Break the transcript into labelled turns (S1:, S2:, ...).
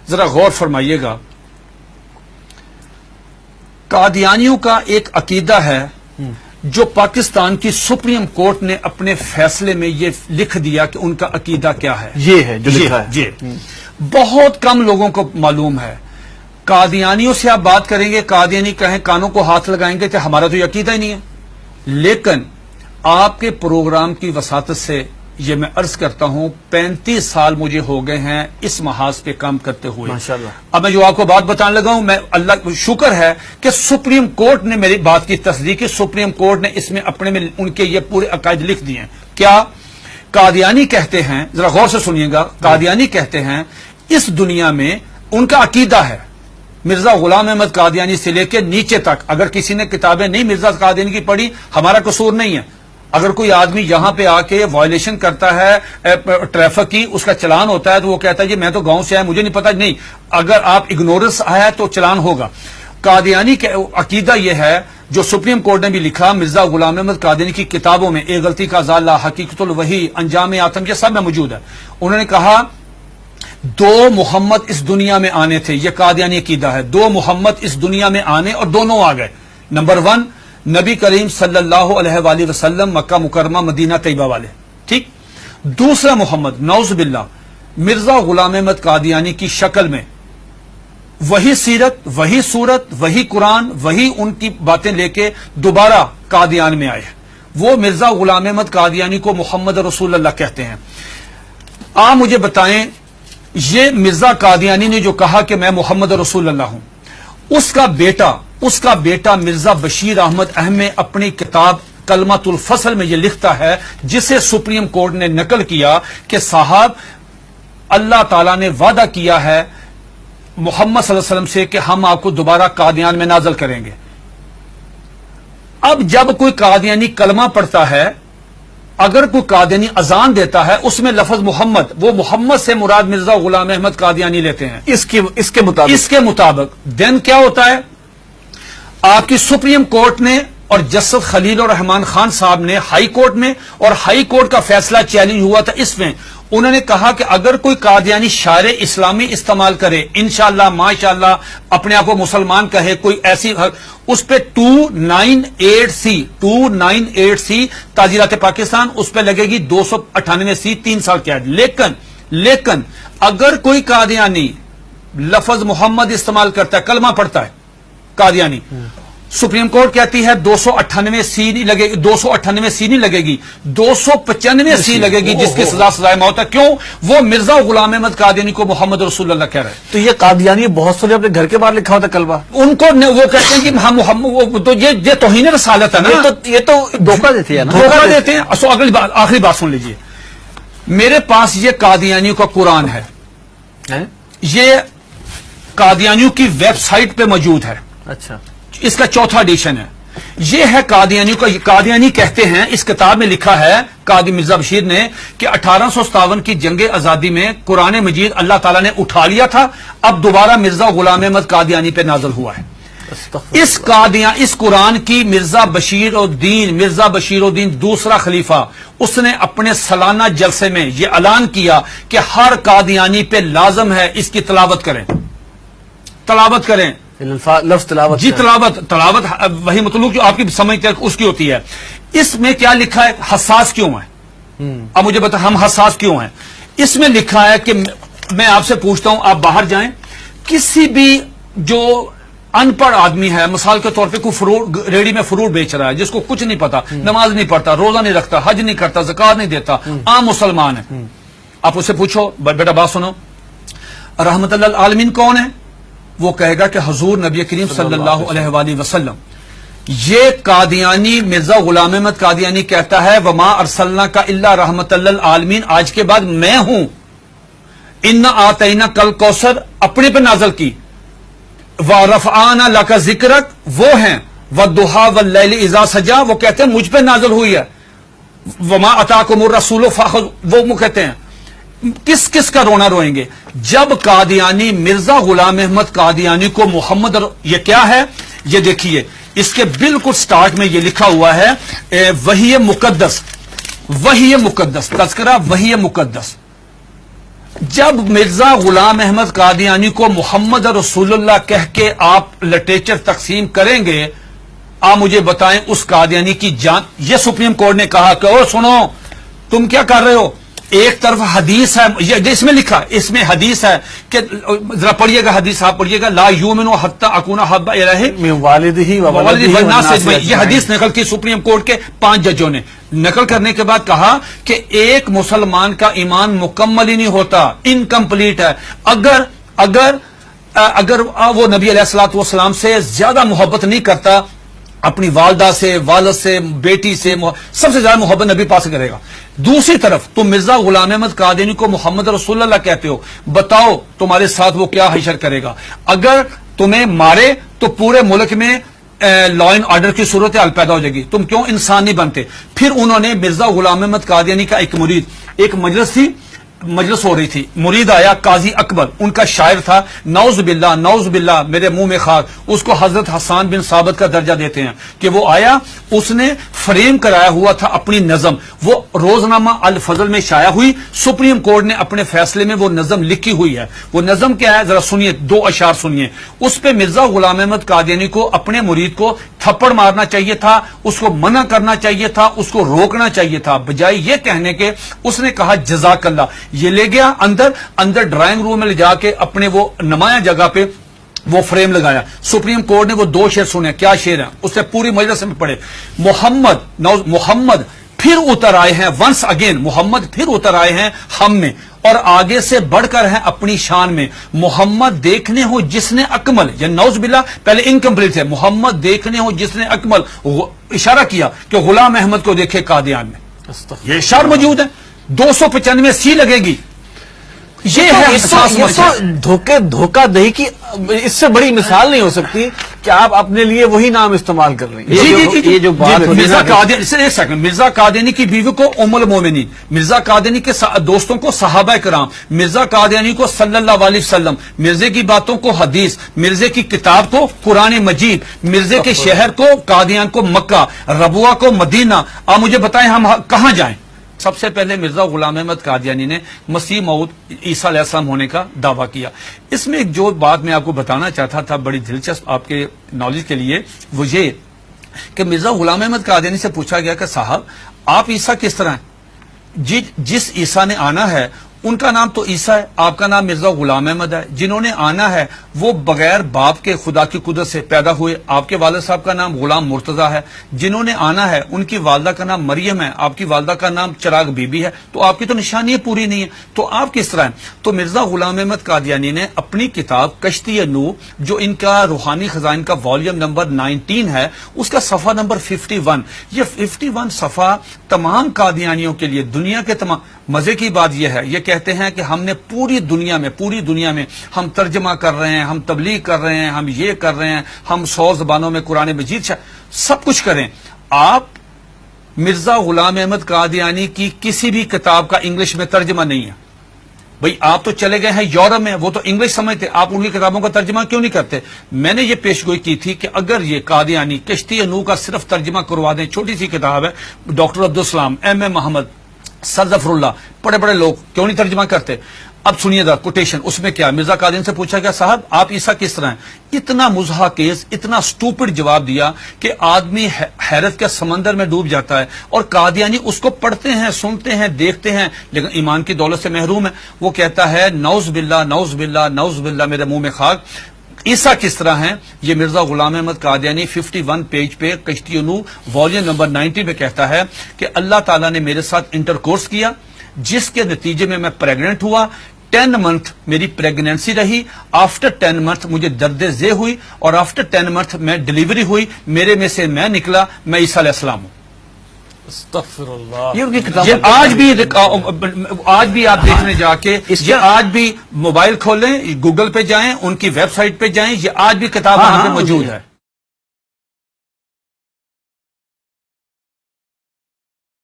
S1: ذرا غور فرمائیے گا، قادیانیوں کا ایک عقیدہ ہے جو پاکستان کی سپریم کورٹ نے اپنے فیصلے میں یہ لکھ دیا کہ ان کا عقیدہ کیا ہے.
S2: یہ ہے جو لکھا ہے.
S1: جی بہت کم لوگوں کو معلوم ہے. قادیانیوں سے آپ بات کریں گے، قادیانی کہیں کانوں کو ہاتھ لگائیں گے کہ ہمارا تو یہ عقیدہ ہی نہیں ہے. لیکن آپ کے پروگرام کی وساطت سے یہ میں عرض کرتا ہوں 35 سال مجھے ہو گئے ہیں اس محاذ پہ کام کرتے ہوئے.
S2: ماشاءاللہ.
S1: اب میں جو آپ کو بات بتانے لگا ہوں، میں اللہ کا شکر ہے کہ سپریم کورٹ نے میری بات کی تصدیق کی. سپریم کورٹ نے اس میں اپنے میں ان کے یہ پورے عقائد لکھ دیے ہیں. کیا قادیانی کہتے ہیں، ذرا غور سے سنیے گا، قادیانی کہتے ہیں اس دنیا میں ان کا عقیدہ ہے مرزا غلام احمد قادیانی سے لے کے نیچے تک. اگر کسی نے کتابیں نہیں مرزا قادیانی کی پڑھی، ہمارا قصور نہیں ہے. اگر کوئی آدمی یہاں پہ آ کے وائلیشن کرتا ہے ٹریفک کی، اس کا چلان ہوتا ہے تو وہ کہتا ہے جی میں تو گاؤں سے آیا، مجھے نہیں پتا. نہیں، اگر آپ اگنورنس آیا تو چلان ہوگا. قادیانی کا عقیدہ یہ ہے جو سپریم کورٹ نے بھی لکھا مرزا غلام احمد قادیانی کی کتابوں میں، ایک غلطی کا ازالہ، حقیقت الوحی، انجام آتم، یہ سب میں موجود ہے. انہوں نے کہا 2 محمد اس دنیا میں آنے تھے. یہ قادیانی عقیدہ ہے. 2 محمد اس دنیا میں آنے اور دونوں آ گئے. نمبر 1 نبی کریم صلی اللہ علیہ وآلہ وسلم، مکہ مکرمہ مدینہ طیبہ والے، ٹھیک. دوسرا محمد نعوذ باللہ مرزا غلام احمد قادیانی کی شکل میں، وہی سیرت، وہی صورت، وہی قرآن، وہی ان کی باتیں لے کے دوبارہ قادیان میں آئے. وہ مرزا غلام احمد قادیانی کو محمد رسول اللہ کہتے ہیں. آپ مجھے بتائیں یہ مرزا قادیانی نے جو کہا کہ میں محمد رسول اللہ ہوں، اس کا بیٹا مرزا بشیر احمد احمد اپنی کتاب کلمۃ الفصل میں یہ لکھتا ہے، جسے سپریم کورٹ نے نقل کیا کہ صاحب اللہ تعالیٰ نے وعدہ کیا ہے محمد صلی اللہ علیہ وسلم سے کہ ہم آپ کو دوبارہ قادیان میں نازل کریں گے. اب جب کوئی قادیانی کلمہ پڑھتا ہے، اگر کوئی قادیانی اذان دیتا ہے، اس میں لفظ محمد، وہ محمد سے مراد مرزا غلام احمد قادیانی لیتے ہیں
S2: اس کے مطابق
S1: دین کیا ہوتا ہے؟ آپ کی سپریم کورٹ نے اور جسٹس خلیل الرحمان خان صاحب نے ہائی کورٹ میں، اور ہائی کورٹ کا فیصلہ چیلنج ہوا تھا اس میں، انہوں نے کہا کہ اگر کوئی قادیانی شعر اسلامی استعمال کرے، انشاءاللہ ماشاءاللہ اپنے آپ کو مسلمان کہے، کوئی ایسی، اس پہ 298C تعزیرات پاکستان، اس پہ لگے گی 298C 3 سال قید. لیکن اگر کوئی قادیانی لفظ محمد استعمال کرتا ہے، کلمہ پڑھتا ہے قادیانی، سپریم کورٹ کہتی ہے 298C نہیں لگے گی، 298C نہیں لگے گی، 295C لگے گی، جس کی سزا سزائے موت ہے. کیوں؟ وہ مرزا غلام احمد قادیانی کو محمد رسول اللہ کہہ رہے ہیں.
S2: تو یہ قادیانی بہت سے اپنے گھر کے باہر لکھا ہوتا کلمہ،
S1: ان کو وہ کہتے ہیں کہ ہم محمد، تو یہ توہین رسالت ہے نا.
S2: یہ تو دھوکہ دیتے ہیں نا،
S1: دھوکہ دیتے ہیں. سو آخری بات سن لیجئے، میرے پاس یہ قادیانیوں کا قرآن ہے، یہ قادیانیوں کی ویب سائٹ پہ موجود ہے.
S2: اچھا،
S1: اس کا 4تھا ایڈیشن ہے. یہ ہے قادیانیوں کا. قادیانی کہتے ہیں، اس کتاب میں لکھا ہے قاضی مرزا بشیر نے کہ 1857 کی جنگ آزادی میں قرآن مجید اللہ تعالیٰ نے اٹھا لیا تھا، اب دوبارہ مرزا غلام احمد قادیانی پہ نازل ہوا ہے. اس قرآن کی مرزا بشیر الدین دوسرا خلیفہ، اس نے اپنے سالانہ جلسے میں یہ اعلان کیا کہ ہر قادیانی پہ لازم ہے اس کی تلاوت کریں.
S2: لفظ تلاوت،
S1: جی تلاوت وہی مطلوب جو آپ کی سمجھ تک اس کی ہوتی ہے. اس میں کیا لکھا ہے؟ حساس کیوں ہے؟ اب مجھے بتا ہم حساس کیوں ہیں؟ اس میں لکھا ہے کہ میں آپ سے پوچھتا ہوں، آپ باہر جائیں، کسی بھی جو ان پڑھ آدمی ہے، مثال کے طور پہ کوئی ریڑی میں فروٹ بیچ رہا ہے، جس کو کچھ نہیں پتا، نماز نہیں پڑھتا، روزہ نہیں رکھتا، حج نہیں کرتا، زکات نہیں دیتا، عام مسلمان ہے، آپ اسے پوچھو بیٹا بات سنو، رحمت اللہ العالمین کون ہے؟ وہ کہے گا کہ حضور نبی کریم صلی اللہ علیہ وآلہ وسلم. یہ قادیانی مرزا غلام احمد قادیانی کہتا ہے وما ارسلناک الا رحمت للعالمین، آج کے بعد میں ہوں. انا آتینا کل کوثر اپنے پہ نازل کی، ورفعنا لک ذکرک وہ ہیں، والضحی واللیل اذا سجا وہ کہتے ہیں مجھ پہ نازل ہوئی ہے، وما اتاکم الرسول فخذوہ وہ کہتے ہیں. کس کا رونا روئیں گے جب قادیانی مرزا غلام احمد قادیانی کو محمد یہ کیا ہے؟ یہ دیکھیے اس کے بالکل سٹارٹ میں یہ لکھا ہوا ہے وحی مقدس تذکرہ وحی مقدس. جب مرزا غلام احمد قادیانی کو محمد رسول اللہ کہہ کے آپ لٹریچر تقسیم کریں گے، آپ مجھے بتائیں اس قادیانی کی جان. یہ سپریم کورٹ نے کہا کہ او سنو تم کیا کر رہے ہو، ایک طرف حدیث ہے، یہ اس میں لکھا، اس میں حدیث ہے کہ ذرا پڑھیے گا حدیث، آپ پڑھیے گا، لا یؤمن حتی اکون احب الیہ
S2: من والدہ و ولدہ
S1: والناس
S2: والناس
S1: اجمعین. یہ حدیث نقل کی سپریم کورٹ کے 5 ججوں نے. نقل کرنے کے بعد کہا کہ ایک مسلمان کا ایمان مکمل ہی نہیں ہوتا، انکمپلیٹ ہے اگر وہ نبی علیہ الصلوۃ والسلام سے زیادہ محبت نہیں کرتا، اپنی والدہ سے، والد سے، بیٹی سے، سب سے زیادہ محبت نبی پاس کرے گا. دوسری طرف تم مرزا غلام احمد قادیانی کو محمد رسول اللہ کہتے ہو، بتاؤ تمہارے ساتھ وہ کیا حشر کرے گا. اگر تمہیں مارے تو پورے ملک میں لا اینڈ آرڈر کی صورتحال پیدا ہو جائے گی، تم کیوں انسان نہیں بنتے. پھر انہوں نے مرزا غلام احمد قادیانی کا ایک مرید، ایک مجلس ہو رہی تھی، مرید آیا قاضی اکبر، ان کا شاعر تھا، نعوذ باللہ نعوذ باللہ میرے منہ میں خاک، اس کو حضرت حسان بن ثابت کا درجہ دیتے ہیں کہ وہ آیا، اس نے فریم کرایا ہوا تھا اپنی نظم، وہ روزنامہ الفضل میں شائع ہوئی. سپریم کورٹ نے اپنے فیصلے میں وہ نظم لکھی ہوئی ہے. وہ نظم کیا ہے ذرا سنیے، 2 اشعار سنیے. اس پہ مرزا غلام احمد قادیانی کو اپنے مرید کو تھپڑ مارنا چاہیے تھا، اس کو منع کرنا چاہیے تھا، اس کو روکنا چاہیے تھا، بجائے یہ کہنے کے اس نے کہا جزاک اللہ. یہ لے گیا اندر ڈرائنگ روم میں لے جا کے اپنے وہ نمایاں جگہ پہ وہ فریم لگایا. سپریم کورٹ نے وہ 2 شعر سنے. کیا شعر ہیں اس سے پوری مجلس میں پڑھے. محمد پھر اتر آئے ہیں، ونس اگین محمد پھر اتر آئے ہیں ہم میں، اور آگے سے بڑھ کر ہیں اپنی شان میں. محمد دیکھنے ہو جس نے اکمل، یا نعوذ باللہ پہلے انکمپلیٹ ہے، محمد دیکھنے ہو جس نے اکمل، اشارہ کیا کہ غلام احمد کو دیکھے قادیان میں. یہ اشعار موجود ہے، 295 سی لگے گی. یہ ہے
S2: دھوکہ دہی کی اس سے بڑی مثال نہیں ہو سکتی کہ آپ اپنے لیے وہی نام استعمال کر رہے ہیں. یہ جو بات
S1: مرزا قادیانی، ایک سیکنڈ، مرزا قادیانی کی بیوی کو ام المومنین، مرزا قادیانی کے دوستوں کو صحابہ کرام، مرزا قادیانی کو صلی اللہ علیہ وسلم، مرزے کی باتوں کو حدیث، مرزے کی کتاب کو قرآن مجید، مرزے کے شہر کو قادیان کو مکہ، ربوہ کو مدینہ. آپ مجھے بتائیں ہم کہاں جائیں؟ سب سے پہلے مرزا غلام احمد قادیانی نے مسیح موعود عیسیٰ علیہ السلام ہونے کا دعویٰ کیا. اس میں ایک جو بات میں آپ کو بتانا چاہتا تھا بڑی دلچسپ آپ کے نالج کے لیے، وہ یہ کہ مرزا غلام احمد قادیانی سے پوچھا گیا کہ صاحب آپ عیسیٰ کس طرح ہیں؟ جس عیسیٰ نے آنا ہے ان کا نام تو عیسیٰ ہے، آپ کا نام مرزا غلام احمد ہے. جنہوں نے آنا ہے وہ بغیر باپ کے خدا کی قدرت سے پیدا ہوئے، آپ کے والد صاحب کا نام غلام مرتضیٰ ہے. جنہوں نے آنا ہے ان کی والدہ کا نام مریم ہے، آپ کی والدہ کا نام چراغ بی بی ہے. تو آپ کی تو نشانی پوری نہیں ہے، تو آپ کس طرح ہیں؟ تو مرزا غلام احمد قادیانی نے اپنی کتاب کشتی نوح، جو ان کا روحانی خزائن کا والیوم نمبر 19 ہے، اس کا صفحہ نمبر 51، یہ 51 صفحہ تمام قادیانیوں کے لیے، دنیا کے تمام. مزے کی بات یہ ہے، یہ کہتے ہیں کہ ہم نے پوری دنیا میں ہم ترجمہ کر رہے ہیں، ہم تبلیغ کر رہے ہیں، ہم یہ کر رہے ہیں، ہم 100 زبانوں میں قرآن مجید سب کچھ کریں. آپ مرزا غلام احمد قادیانی کی کسی بھی کتاب کا انگلش میں ترجمہ نہیں ہے. بھئی آپ تو چلے گئے ہیں یورپ میں، وہ تو انگلش سمجھتے، آپ ان کی کتابوں کا ترجمہ کیوں نہیں کرتے؟ میں نے یہ پیشگوئی کی تھی کہ اگر یہ قادیانی کشتی نوح کا صرف ترجمہ کروا دیں، چھوٹی سی کتاب ہے، ڈاکٹر عبدالسلام، ایم محمد، سر ظفر اللہ، بڑے لوگ کیوں نہیں ترجمہ کرتے؟ اب سنیے دا کوٹیشن، اس میں کیا مرزا قادیانی سے پوچھا گیا صاحب آپ عیسیٰ کس طرح ہیں؟ اتنا مضحکیز، اتنا سٹوپڈ جواب دیا کہ آدمی حیرت کے سمندر میں ڈوب جاتا ہے. اور قادیانی اس کو پڑھتے ہیں، سنتے ہیں، دیکھتے ہیں، لیکن ایمان کی دولت سے محروم ہے. وہ کہتا ہے نعوذ باللہ نعوذ باللہ نعوذ باللہ میرے منہ میں خاک. عیسیٰ کس طرح ہیں؟ یہ مرزا غلام احمد قادیانی 51 پیج پہ کشتی نوح والیوم نمبر 90 پہ کہتا ہے کہ اللہ تعالیٰ نے میرے ساتھ انٹرکورس کیا، جس کے نتیجے میں پریگننٹ ہوا. 10 منتھ میری پریگنینسی رہی، آفٹر 10 منتھ مجھے درد ذیل ہوئی، اور آفٹر 10 منتھ میں ڈیلیوری ہوئی، میرے میں سے میں نکلا، میں عیسیٰ علیہ السلام ہوں.
S2: استغفر اللہ.
S1: یہ ان کی کتاب آج بھی آپ دیکھنے جا کے، یہ آج بھی موبائل کھولیں، گوگل پہ جائیں، ان کی ویب سائٹ پہ جائیں، یہ آج بھی کتاب وہاں پہ موجود ہے.